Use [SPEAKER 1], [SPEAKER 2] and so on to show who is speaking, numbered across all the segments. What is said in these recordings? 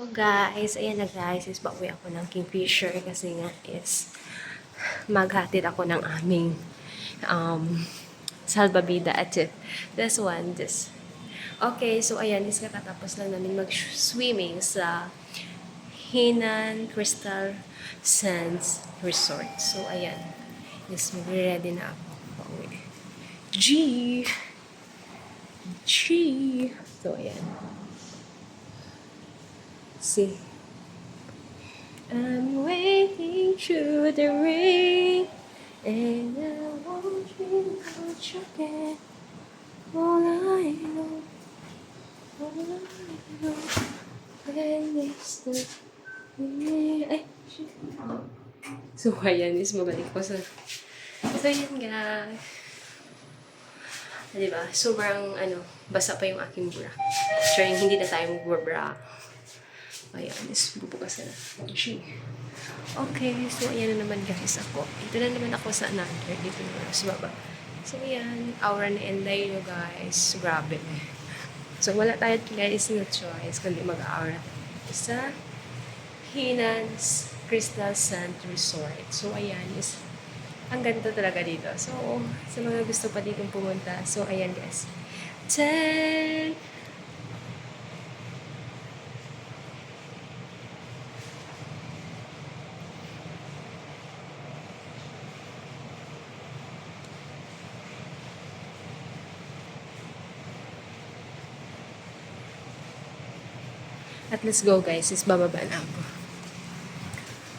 [SPEAKER 1] So guys, ayan na guys, is bawi ako ng Kingfisher kasi nga is maghatid ako ng aming salbabida at this one, this. Okay, so ayan, is kakatapos lang namin mag-swimming sa Hinan Crystal Sands Resort. So ayan, is ready na ako. Pauwi. G! G! So ayan. See. I'm waiting through the rain, and I won't dream about you again. All I know, when it's the ay, shit. So, ayan, is mabalik ko sa... So, ayan guys. Diba? Sobrang, basa pa yung aking bra. So, hindi na tayo mag-bra. Ayan, is bubukas na. Okay, so ayan na naman guys ako. Ito na naman ako sa another. Dito na sa baba. So ayan, aura na enday nyo guys. Grabe. So wala tayo guys na choice kundi mag-aura sa Hinan's Crystal Sand Resort. So ayan, is ang ganda talaga dito. So sa mga gusto pa dito pumunta, so ayan guys. 10! At let's go guys, is bababa na ako.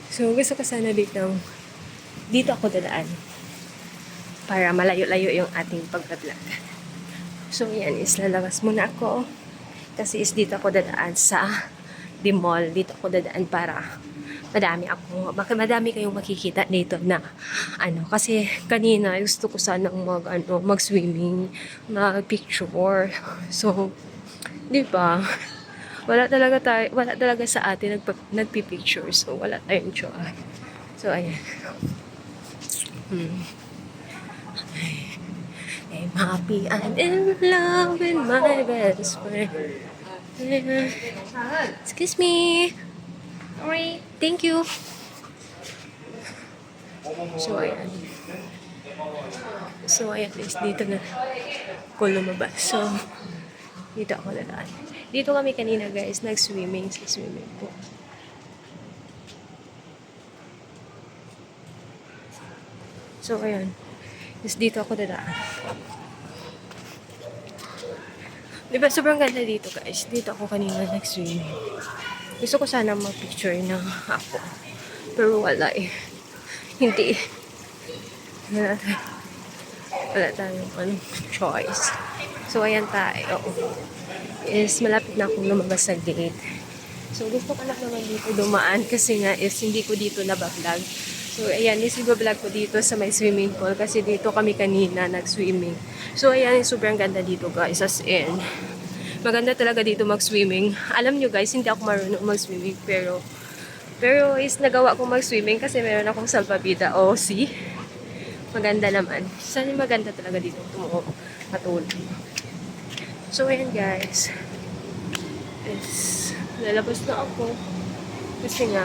[SPEAKER 1] So gusto ko sana dito ako dadaan. Para malayo-layo yung ating pagka-vlog. So yan, is lalabas muna ako. Kasi is dito ako dadaan sa the mall. Dito ako dadaan para madami kayong makikita dito na kasi kanina gusto ko sana mag-swimming, mag-picture. So, di ba? Wala talaga sa atin nagpi-picture. So, wala tayong choice. So, ayan. I'm happy and in love with my best friend. Excuse me. Sorry. Thank you. So, ayan. So, ayan. Dito na ako lumabas. So, dito ako dadaan. Dito kami kanina guys, nag-swimming sa swimming pool. So, ayan. Tapos dito ako dadaan. Diba, sobrang ganda dito guys. Dito ako kanina nag-swimming. Gusto ko sana mag-picture na ako. Pero wala eh. Hindi. Wala tayong choice. So, ayan tayo. Is malapit na akong lumabas sa gate. So, gusto ko lang naman dito dumaan kasi nga is hindi ko dito nabablog. So, ayan, is i-vlog ko dito sa may swimming pool kasi dito kami kanina nag-swimming. So, ayan, sobrang ganda dito guys. As in, maganda talaga dito mag-swimming. Alam nyo guys, hindi ako marunong mag-swimming pero is nagawa ko mag-swimming kasi meron akong salbabida. Oh, see? Maganda naman. Sana maganda talaga dito matulog. So, ayan guys. Lalabas na ako. Kasi nga,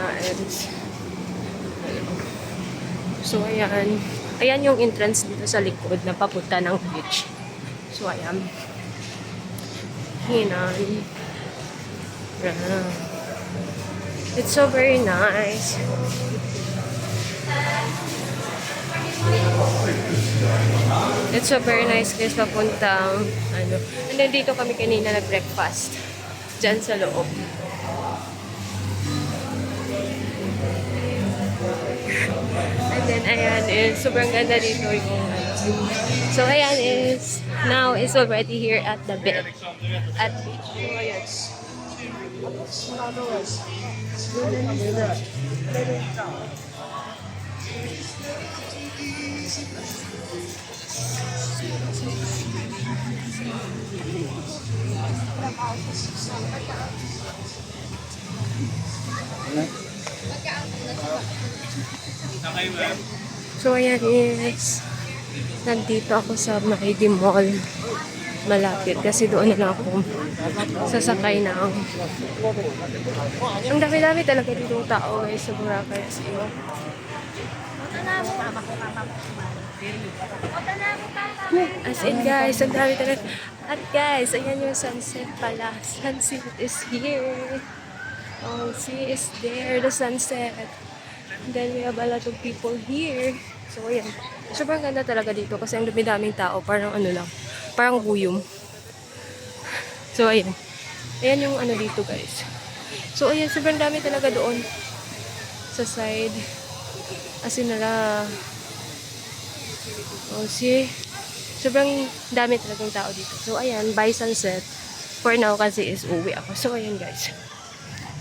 [SPEAKER 1] so, ayan. Ayan yung entrance dito sa likod na papunta ng beach. So, ayan. Hinan. It's so very nice. It's so very nice guys, papuntang and then dito kami kanina nag-breakfast dyan sa loob. And then ayan is sobrang ganda dito yung so ayan is now is already here at the beach. So ayan. So, ayan is nandito ako sa Maidi Mall. malapit kasi doon na lang ako sasakay ng ang dami-dami talaga ditong tao guys sa Boracay as in. As in guys, ang dami talaga. At guys, ayan yung sunset pala. Sunset is here. Oh, see, is there, the sunset. And then we have a lot of people here. So, ayan. Sobrang ganda talaga dito kasi ang dami-daming tao. Parang ano lang. Parang guyom. So, ayan. Ayan yung ano dito, guys. So, ayan. Sobrang dami talaga doon. Sa side. As in nala. Oh, see? Sobrang dami talagang tao dito. So, ayan. By sunset. For now kasi is uwi ako. So, ayan, guys.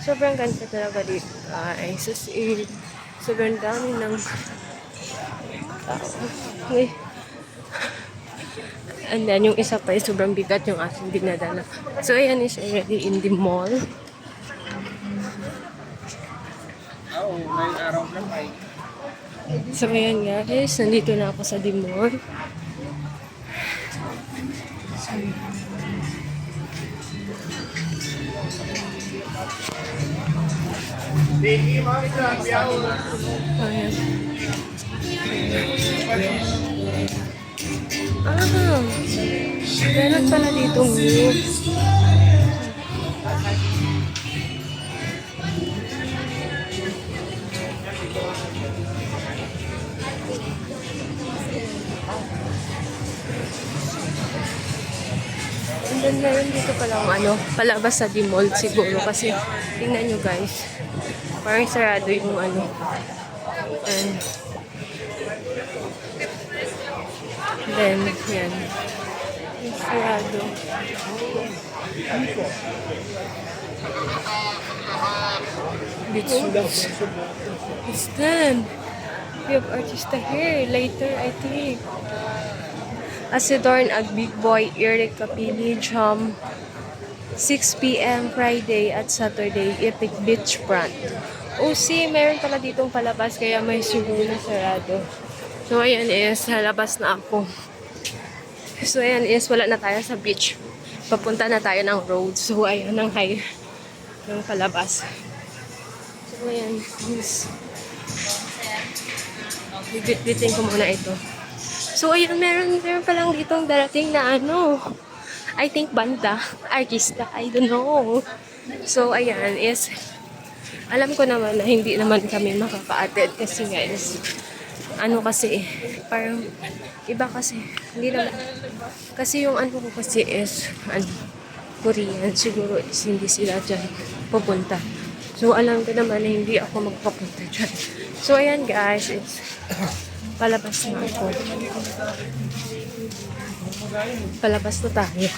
[SPEAKER 1] Sobrang ganda talaga dito, guys. As in, sobrang dami ng tao. Okay. And then, yung isa pa, sobrang bigat yung aking dinadala. So, ayan is already in the mall. So, ayan guys. Nandito na ako sa the mall. So, ayan. Meron pala ditong news. And then meron dito palang palabas sa the mall siguro kasi tingnan nyo guys. Parang sarado yung And then, yan. Sarado. Beach shoes. It's done. We have artista here. Later, I think. Asidorn Ag Big Boy, Eric Capili, Jam. 6 p.m. Friday at Saturday, Epic Beachfront. OC, meron pala ditong palabas kaya may siguro na sarado. So, ayan is, halabas na ako. So, ayan is, wala na tayo sa beach. Papunta na tayo ng road. So, ayan ang high ng palabas. So, ayan is, bibit-bitin ko muna ito. So, ayan, meron palang ditong darating na I think banda, artista, I don't know. So, ayan is, alam ko naman na hindi naman kami makaka-attend kasi guys, kasi, parang, iba kasi, hindi naman, kasi yung ko kasi is, Korean, siguro is hindi sila dyan pupunta. So, alam ko naman na hindi ako magpapunta dyan. So, ayan guys, it's, palabas na ako. Palabas na tayo.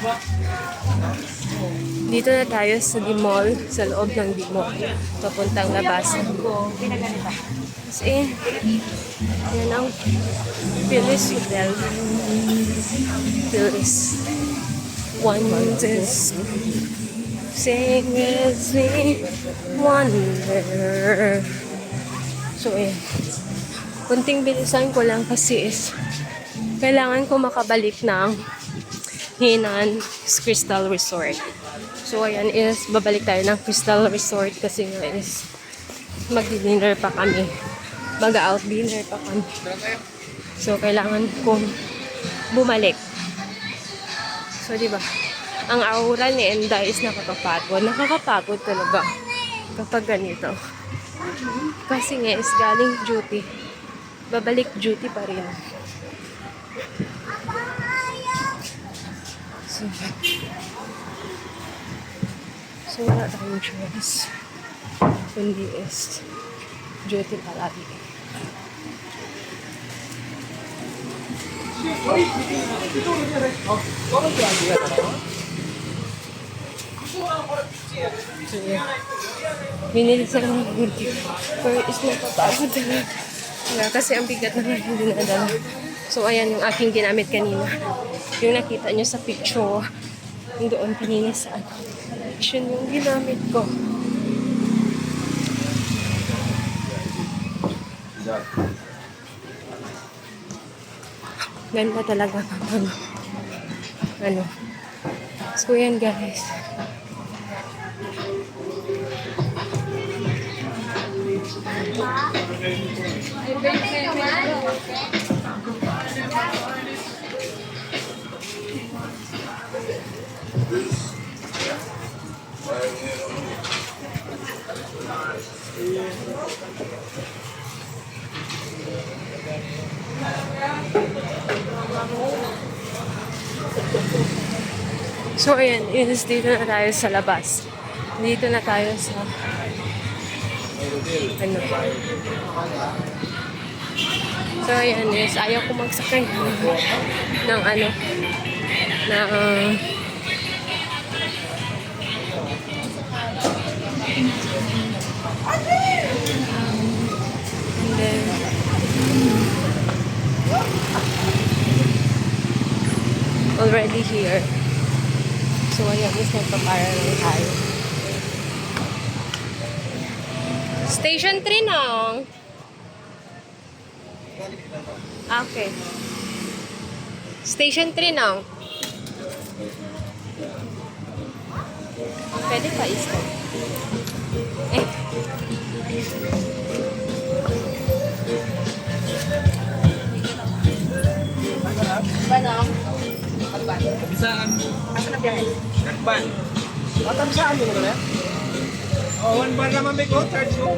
[SPEAKER 1] Dito na tayo sa the mall, sa loob ng the mall. Papuntang labasan. Kasi, yan ang Phyllis Hotel. Phyllis. One this. Sing with me. Wonder. So, ayan. Kunting bilisan ko lang kasi is kailangan ko makabalik ng Hinan Crystal Resort. So, ayan is, babalik tayo ng Crystal Resort kasi nga is, mag-dinner pa kami. Mag-out dinner pa kami. So, kailangan kong bumalik. So, di ba? Ang aura ni Enda is nakakapagod. Nakakapagod talaga kapag ganito. Kasi nga is galing duty. Babalik duty pa rin. So wala tayong choice. Kundi is duty palagi. So, binili sa mga buti. Pero is napapagod talaga. Kasi ang bigat na hindi nadala. So, ayan yung aking ginamit kanina. Yung nakita nyo sa picture. Yung doon kanina sa action yung ginamit ko. Ganda talaga kapag So, yan guys. So, ayan, is dito na tayo sa labas. Dito na tayo sa ano ba? So, ayan is ayaw ko magsakay ng ano na and then already here. So, ayan, is nagpapara lang tayo. Station 3 nang. Okay. Station 3 nang. Pwede pa isa. Eh. Banang.
[SPEAKER 2] Bisaan.
[SPEAKER 3] Asa na biyahe?
[SPEAKER 2] Kakban.
[SPEAKER 3] Matam saan mo na?
[SPEAKER 2] Oh, 1 bar naman may go, charge ko.